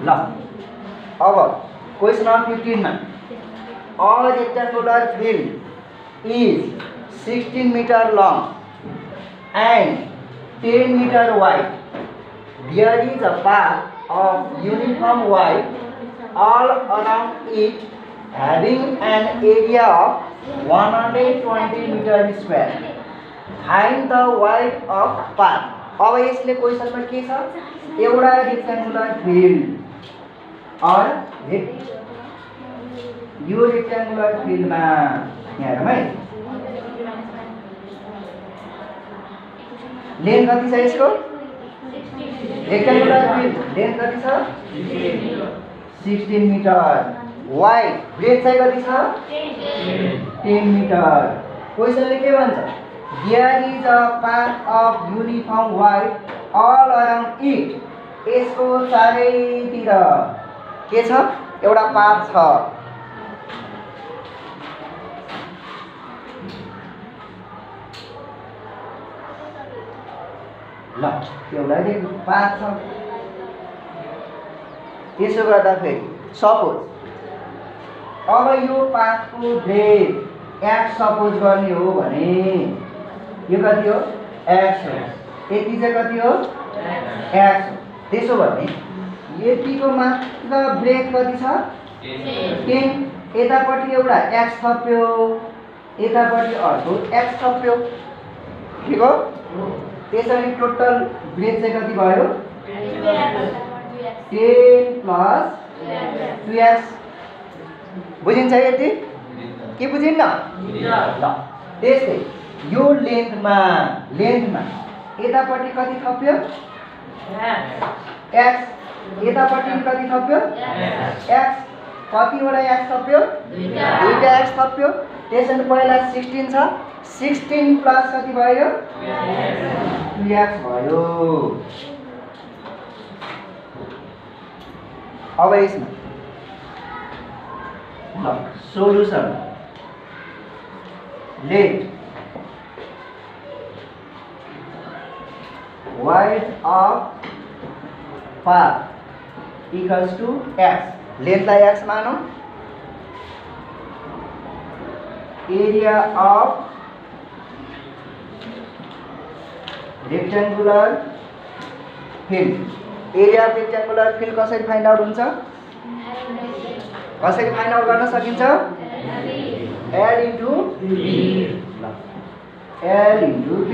ल अब question number 15 मा a rectangular field is 16 meter long and 10 meter wide. There is a path of uniform width all around it having an area of 120 meter square. Find the width of path. अब यसले क्वेश्चनमा के छ, एउटा rectangular field और यो rectangular फिल्डमा यहाँ हेरौँ है, लेन्थ कति छ यसको, रेक्टेंगुलर फिल्ड लेन्थ कति छ 16 मिटर, वाइड ब्रेथ चाहिँ कति छ 10 मिटर। क्वेश्चनले के भन्छ, there is a path of uniform width all around it. यसको चारैतिर के छ, एउटा पाथ छ। ल एउटा पाथ छ। त्यसो गर्दा फेरि सपोज अब यो पाथको ब्रेथ x सपोज गर्ने हो भने यो कति हो x हो, यति चाहिँ कति हो x हो। त्यसो भने यतिको मात्र ब्रेथ कति छ 10, यतापट्टि एउटा x थप्यो, यतापट्टि अर्को x थप्यो, ठीक हो। त्यसरी टोटल ब्रेथ चाहिँ कति भयो 10 प्लस 2x। बुझिन्छ यति के बुझिन्न? ल त्यस्तै यो लेन्थमा यतापट्टि कति थप्यो x, यतापट्टि कति थप्यो x, कतिवटा x थप्यो दुईटा x थप्यो। त्यसैले पहिला 16 छ, 16 प्लस कति भयो 2x भयो। अब यसमा ल solution let width of path equals to x, लेन्थलाई x मानौं, area of rectangular field. Area of rectangular field कसरी फाइन्ड आउट हुन्छ, कसरी फाइन्ड आउट गर्न सकिन्छ, l into l into b।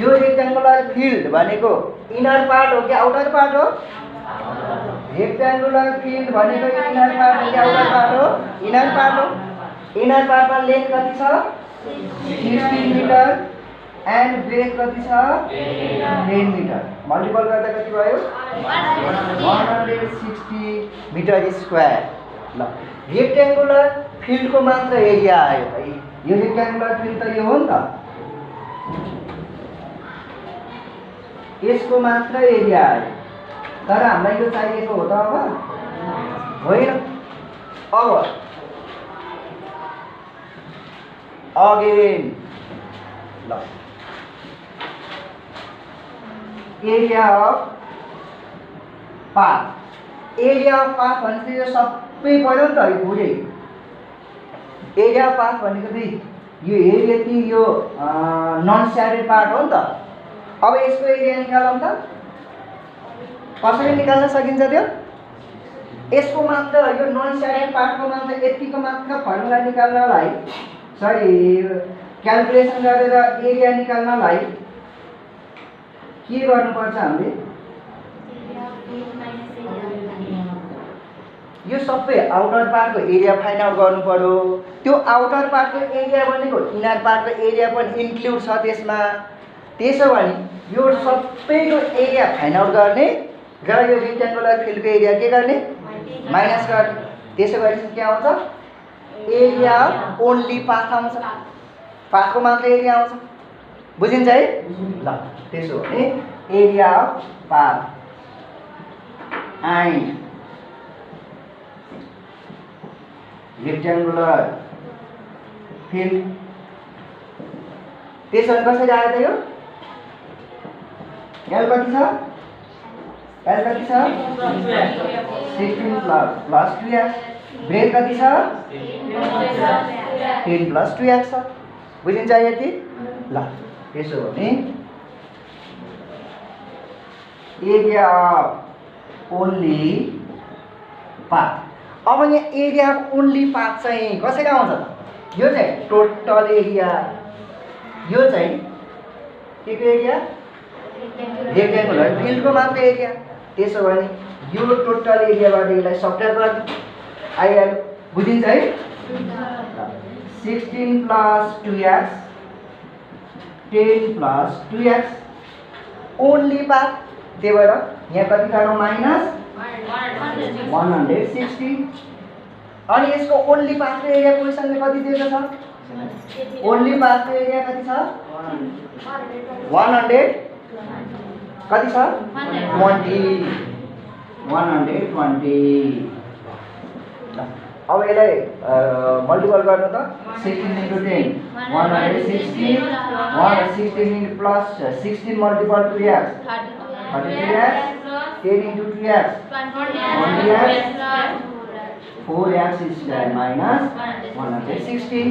यो रेक्टेंगुलर फिल्ड भनेको इनर पार्ट हो कि आउटर पार्ट हो, रेक्टेंगुलर फिल्ड भनेको इनर पार्ट हो कि आउटर पार्ट हो, इनर पार्ट हो। इनर पार्टमा लेन्थ कति छ 16 मिटर एन्ड ब्रेथ कति छ 10 मिटर, मल्टिपल गर्दा कति भयो 160 मिटर स्क्वायर। ल रेक्टेंगुलर फिल्डको मात्र एरिया आयो भाइ, यो रेक्टेंगुलर फिल्ड त यो हो नि त, यसको मात्र एरिया आयो। तर हामीलाई यो चाहिएको हो त अब होइन। अब अगेन ल area of path, area of path भनेपछि यो सबै पऱ्यो नि त, यो पुरै एरिया अफ पाथ भनेको चाहिँ यो यति यो नन स्याडेड पार्ट हो नि त। अब यसको एरिया निकालौँ त, कसरी निकाल्न सकिन्छ त्यो, यसको मात्र यो नन स्याडेड पार्टको मात्र यतिको मात्र फर्मुला निकाल्नलाई, सरी क्याल्कुलेसन गरेर एरिया निकाल्नलाई के गर्नुपर्छ हामीले, यो सबै आउटर पार्टको एरिया फाइन्ड आउट गर्नु पर्यो। त्यो आउटर पार्टको एरिया भनेको इनर पार्टको एरिया पनि इन्क्लुड छ त्यसमा। त्यसो भने यो सबैको एरिया फाइन्ड आउट गर्ने र यो रेक्टेंगुलर फिल्डको एरिया के गर्ने माइनस गर्ने। त्यसो गरेपछि के आउँछ एरिया ओन्ली पाथ आउँछ, पाथको मात्र एरिया आउँछ। बुझिन्छ है? ल त्यसो भने area of path and rectangular field, त्यसो भने कसरी आयो त यो एल कति छ एल कति छ 16 प्लस 2x ब्रेथ कति छ 10 प्लस 2x छ बुझिन्छ यति ल त्यसो भने एरिया अफ ओन्ली पाथ अब यहाँ एरिया अफ ओन्ली पाथ चाहिँ कसरी आउँछ त यो चाहिँ टोटल एरिया यो चाहिँ के को एरिया रेक्टेंगल है फिल्ड को मात्र एरिया त्यसो भने यो टोटल एरियाबाट यसलाई सबट्र्याक्ट गर्ने आइहाल्यो बुझिन्छ है 16 plus 2x 10 plus 2x only path त्यही भएर यहाँ कति गरौँ माइनस 160 अनि यसको ओन्ली पाथको एरिया क्वेसनले कति दिएको छ ओन्ली पाथको एरिया कति छ 100 कति छ 120 अब यसलाई मल्टिपल गर्नु त 16 into 10 116 plus 16 multiple 2x 32x 10 into 2x 20x 4x square minus 160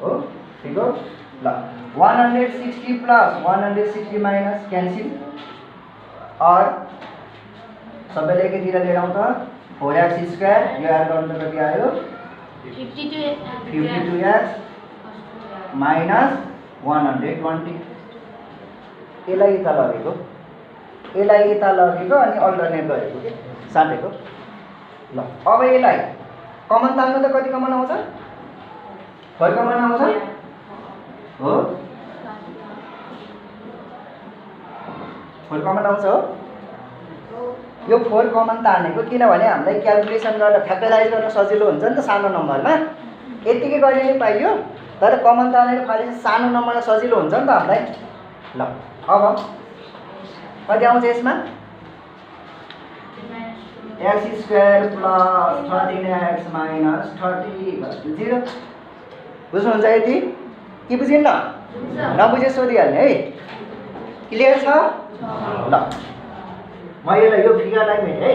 हो ठीक हो ल 160 plus 160 minus cancel और सबैले एकैतिर लिएर आउँ त 4x square यो एड गर्नु त कति आयो 52x minus 120 यसलाई यता लगेको अनि अल्टरनेट गरेको के साटेको ल अब यसलाई कमन तान्नु त कति कमन आउँछ 4 कमन आउँछ हो 4 कमन आउँछ हो यो 4 कमन तानेको किनभने हामीलाई क्याल्कुलेसन गरेर फ्याक्टराइज गर्न सजिलो हुन्छ नि त सानो नम्बरमा यतिकै गरे नि पाइयो तर कमन तानेको खाली सानो नम्बरमा सजिलो हुन्छ नि त हामीलाई ल अब कति आउँछ यसमा x square plus 13x minus 30 = 0 बुझ्नुहुन्छ यति के बुझिन्न नबुझे सोधिहाल्ने है क्लियर छ ल म यसलाई यो फिगरलाई मेट है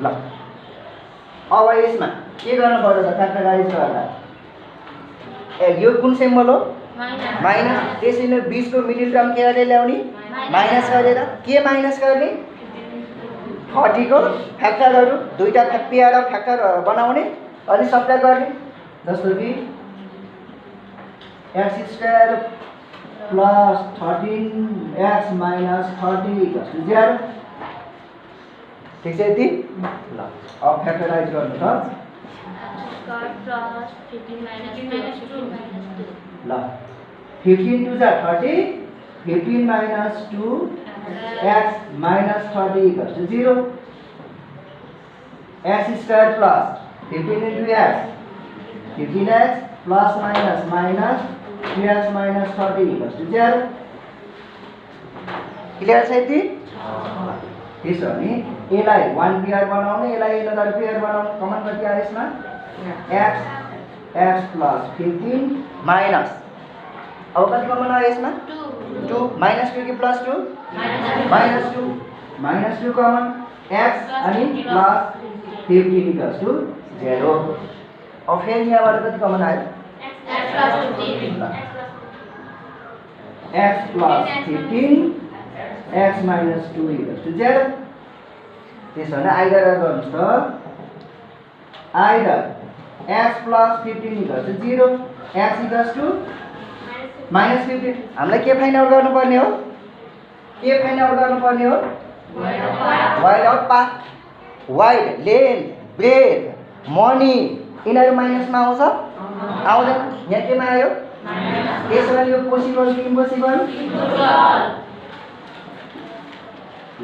ल अब यसमा के गर्नु पर्छ त फ्याक्टराइज गर्दा यो कुन सिम्बल हो माइनस त्यसैले 20 को मिडल टर्म के गरेर ल्याउने माइनस गरेर के माइनस गर्ने 30 को फ्याक्टरहरु दुईटा पेयर अफ फ्याक्टर बनाउने अनि सबट्र्याक्ट गर्ने जस्तो कि x square plus 13x minus 30 = 0 ठीक छ यति ल अब फ्याक्टराइज गर्नु त ल 15 to 30 15 minus 2 x minus 30 = 0 x square plus 15 into x 15x plus minus minus 2x minus 30 = 0 clear छ यति त्यसो भने यसलाई 1 पेयर बनाउने यसलाई अनदर पेयर बनाउने कमन कति आयो यसमा x plus 15 minus अब कति कमन आयो यसमा 2 minus 2 कि plus 2 minus 2 कमन x अनि plus 15 = 0 अब फेरि यहाँबाट कति कमन आयो x plus 15 x minus 2 = 0 त्यसो भने आइदर गर्नुस् त either x plus 15 = 0 x = minus 15 हामीलाई के फाइन्ड आउट गर्नुपर्ने हो wide of path wide length breadth money यिनीहरू माइनसमा आउँछ आउँदैन यहाँ केमा आयो त्यसो भने यो पोसिबल कि इम्पोसिबल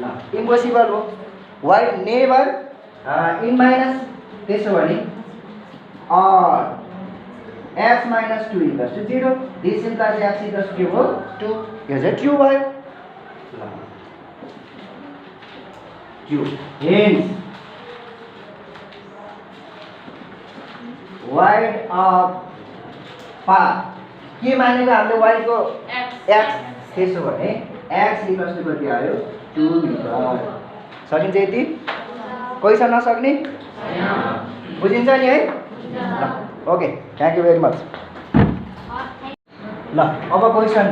ल इम्पोसिबल हो वाइड नेभर इन माइनस त्यसो भने or x minus 2 = 0 this implies x = 2 यो चाहिँ ट्रु भयो true hence wide of path के मानेको हामीले y को x त्यसो भने x इक्वल्स टु कति आयो 2 मिटर सकिन्छ यति कोही छ नसक्ने बुझिन्छ नि है ल okay thank you very much ल अब question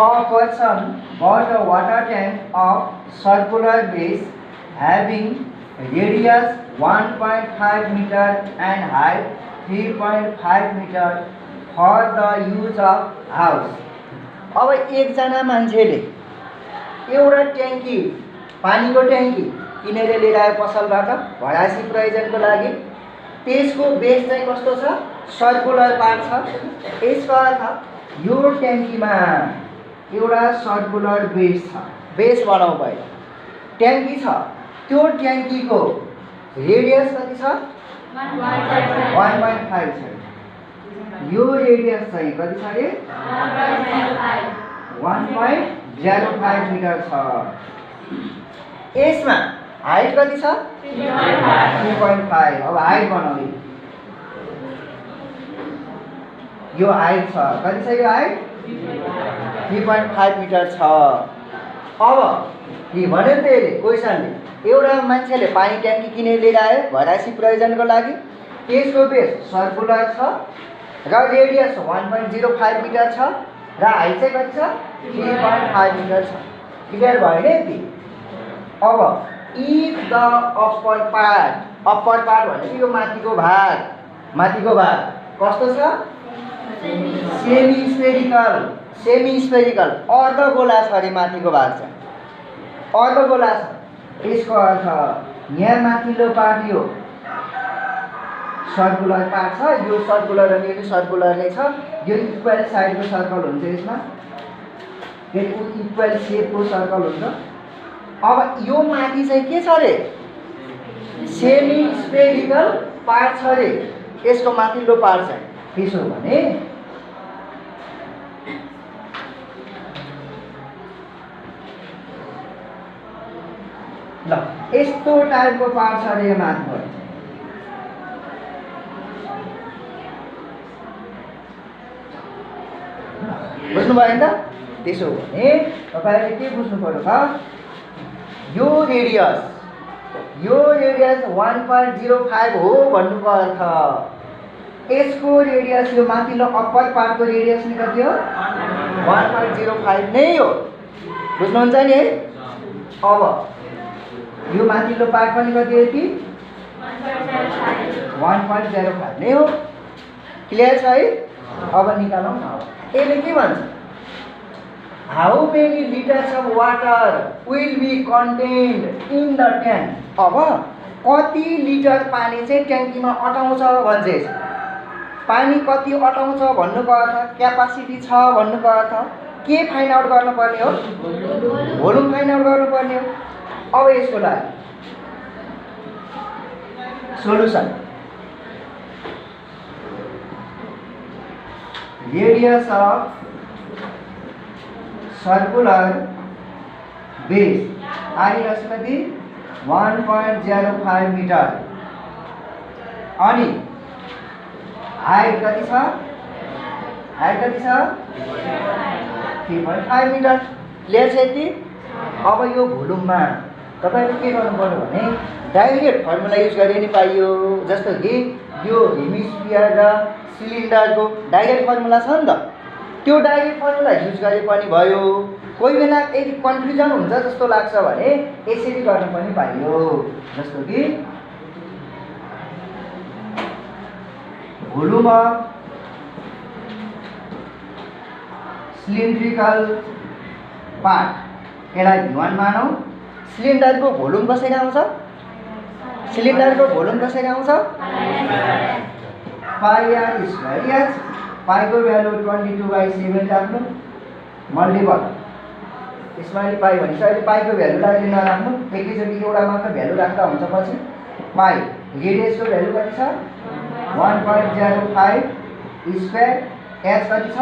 a person bought a water tank of circular base having radius 1.5 meter and height 3.5 meter for the use of house. अब एकजना मान्छेले एउटा ट्याङ्की पानीको ट्याङ्की किनेर लिएर आयो पसलबाट भडासी प्रयोजनको लागि त्यसको बेस चाहिँ कस्तो छ सर्कुलर पार्ट छ यसको अर्थ यो ट्याङ्कीमा एउटा सर्कुलर बेस छ बेस बनाउ भयो ट्याङ्की छ त्यो ट्याङ्कीको रेडियस कति छ 1.5 छ यो रेडियस चाहिँ कति छ रे 1.05 मिटर छ यसमा हाइट कति छ 3.5 अब हाइट बनाउने यो हाइट छ कति छ यो हाइट 3.5 मिटर छ अब के भन्यो नि त्यसले क्वेसनले एउटा मान्छेले पानी ट्याङ्की किनेर लिएर आयो भरासी प्रयोजनको लागि त्यसको बेस सर्कुलर छ र रेडियस 1.05 मिटर छ र हाइट चाहिँ कति छ 3.5 मिटर छ क्लियर भयो नि यति अब इफ द अप्पर पार्ट भनेको यो माथिको भाग कस्तो छ सेमी स्फेरिकल अर्धगोला छ अरे माथिको भाग चाहिँ अर्धगोला छ यसको अर्थ यहाँ माथिल्लो पार्ट यो सर्कुलर पार्ट छ यो सर्कुलर अनि यो सर्कुलर नै छ यो इक्वल साइडको सर्कल हुन्छ यसमा फेरि इक्वल सेपको सर्कल हुन्छ अब यो माथि चाहिँ के छ रे सेमी स्फेरिकल पार्ट छ रे यसको माथिल्लो पार्ट चाहिँ त्यसो भने ल यस्तो टाइपको पार्ट छ रे माथिबाट बुझ्नु भयो नि त त्यसो भने तपाईहरुले के बुझ्नु पर्यो त यो रेडियस 1.05 हो भन्नुको अर्थ यसको रेडियस यो माथिल्लो अप्पर पार्टको रेडियस नि कति हो 1.05 नै हो बुझ्नुहुन्छ नि है अब यो माथिल्लो पार्ट पनि कति हो यति 1.05 नै हो क्लियर छ है अब निकालौँ न यसले के भन्छ how many litres of water will be contained in the tank अब कति लिटर पानी चाहिँ ट्याङ्कीमा अटाउँछ भन्छ पानी कति अटाउँछ भन्नुको अर्थ क्यापासिटी छ भन्नुको अर्थ के फाइन्ड आउट गर्नुपर्ने हो भोल्युम फाइन्ड आउट गर्नुपर्ने हो अब यसको लागि solution radius of circular base iris कति 1.05 मिटर अनि हाइट कति छ 3.5 मिटर क्लियर छ यति अब यो भोल्युममा तपाईहरुले के गर्नु पर्यो भने डाइरेक्ट फर्मुला युज गरे नि पाइयो जस्तो कि यो हेमिस्फियर र सिलिन्डरको डाइरेक्ट फर्मुला छ नि त त्यो डाइरेक्ट फर्मुला युज गरे पनि भयो कोही बेला यदि कन्फ्युजन हुन्छ जस्तो लाग्छ भने यसरी गर्न पनि पाइयो जस्तो कि भोल्युम अफ सिलिन्ड्रिकल पार्ट यसलाई V1 मानौँ सिलिन्डरको भोल्युम कसरी आउँछ पाई आर स्क्वायर एच पाईको भ्यालु 22/7 राख्नु मल्टिपल यसमा अहिले पाई भनेपछि अहिले पाईको भ्यालु अहिले नराख्नु एकैचोटि एउटा मात्र भ्यालु राख्दा हुन्छ पछि पाई रेडियसको भ्यालु कति छ 1.05 स्क्वायर एच कति छ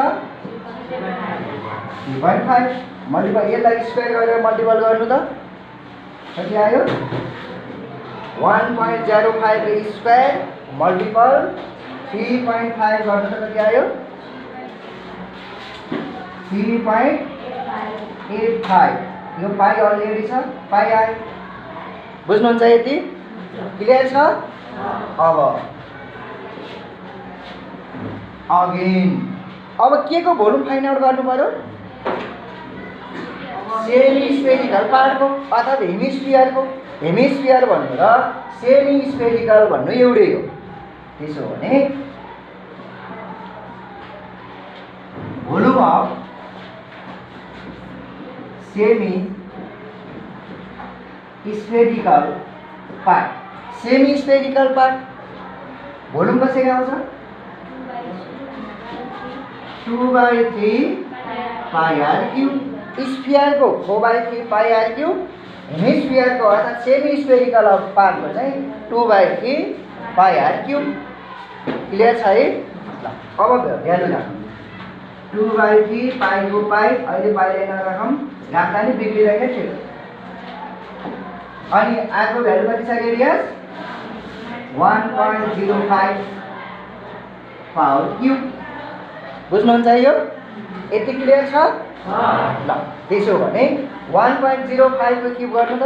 3.5 मल्टिपल यसलाई स्क्वायर गरेर मल्टिपल गर्नु त कति आयो 1.05 स्क्वायर मल्टिपल 3.5 गर्नु त कति आयो 3.85 यो पाई अलरेडी छ पाई आयो बुझ्नुहुन्छ यति क्लियर छ अब अगेन अब के को भोल्युम फाइन्ड आउट गर्नु पर्यो सेमी स्फेरिकल पार्टको अर्थात् हेमिस्फियर भन्नु र सेमी स्फेरिकल भन्नु एउटै हो त्यसो भने volume of semi spherical part volume कसरी आउँछ 2/3 पाई आर क्यूब स्फियर को 4/3 पाई आर क्यूब हेमिस्फियर को अर्थात् सेमी स्फेरिकल पार्ट को चाहिँ 2/3 पाई आर क्यूब क्लियर छ है अब भ्यालु राखौँ 2/3 पाई को पाई अहिले पाइले नराखौँ राख्दा नि बिग्रिँदैन थियो अनि आको भ्यालु कति छ रेडियस 1.05 पावर क्यूब बुझ्नुहुन्छ यो यति क्लियर छ ल त्यसो भने 1.05 को क्यूब गर्नु त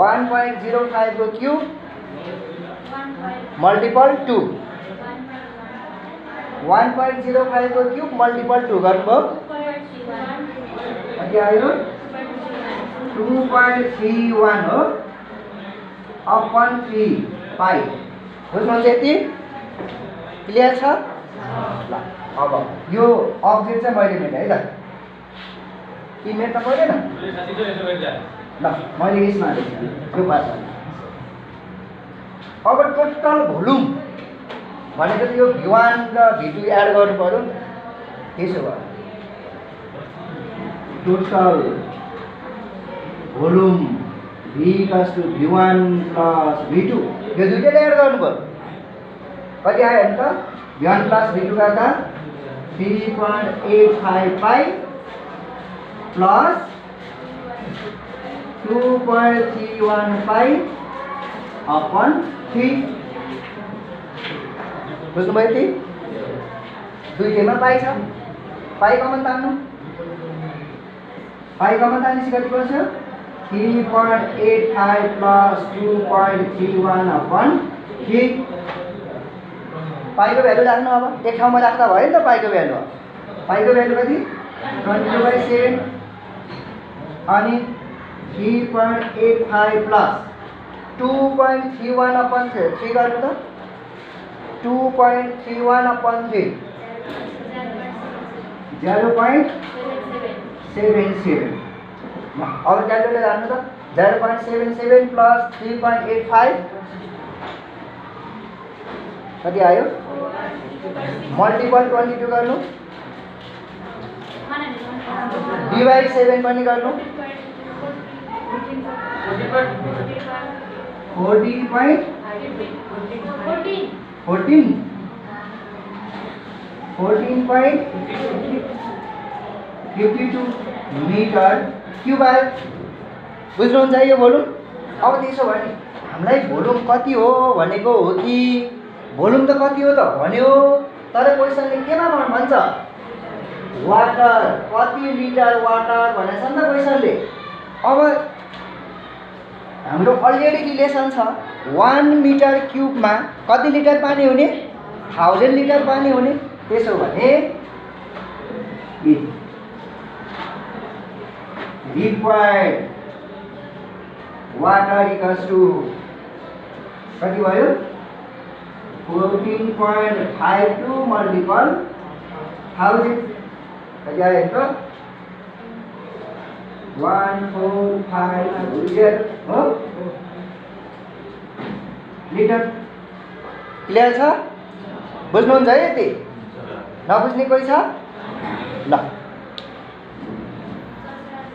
1.05 को क्यूब मल्टिपल 2 1.05 को क्यूब मल्टिपल 2 गर्नुभयो कति आयो 2.31 हो अपन 3 पाई बुझ्नुहुन्छ यति क्लियर छ ल अब यो अब्जेक्ट चाहिँ मैले मेटेँ है त कि मेट्न परेन ल मैले यसमा यो पार्ट अब टोटल भोल्युम भनेको यो V1 र V2 एड गर्नु पर्यो त्यसो भयो total volume V = V1 + V2 यो दुईटैले एड गर्नु पर्यो कति आयो नि त V1 + V2 गर्दा 3.85 पाई प्लस 2.31 पाई अपन 3 बुझ्नुभयो यति दुईटैमा पाई छ पाई कमन तान्नु पाई कमन तानेपछि कति पर्छ 3.85 प्लस 2.31 अपन 3 पाईको भ्यालु राख्नु अब एक ठाउँमा राख्दा भयो नि त पाईको भ्यालु कति 22/7 अनि 3.85 प्लस 2.31 अपन 3 गर्नु त 2.31 अपन 3 0.77 अब क्यालकुलेटर हाल्नु त 0.77 प्लस 3.85 कति आयो मल्टिपल 22 गर्नु डिवाइड 7 पनि गर्नु 14.52 मिटर क्यूब आयो बुझ्नुहुन्छ यो भोल्युम अब त्यसो भने हामीलाई भोल्युम कति हो भनेको हो कि भोल्युम त कति हो त भन्यो तर क्वेशनले केमा भन्छ वाटर कति लिटर वाटर भनेछ नि त क्वेशनले अब हाम्रो अलरेडी रिलेसन छ 1 मिटर क्यूबमा कति लिटर पानी हुने 1000 लिटर पानी हुने त्यसो भने required water equals to कति भयो 14.52 मल्टिपल 1000 कति आयो त 145 हो लिटर क्लियर छ बुझ्नुहुन्छ है यति नबुझ्ने कोही छ ल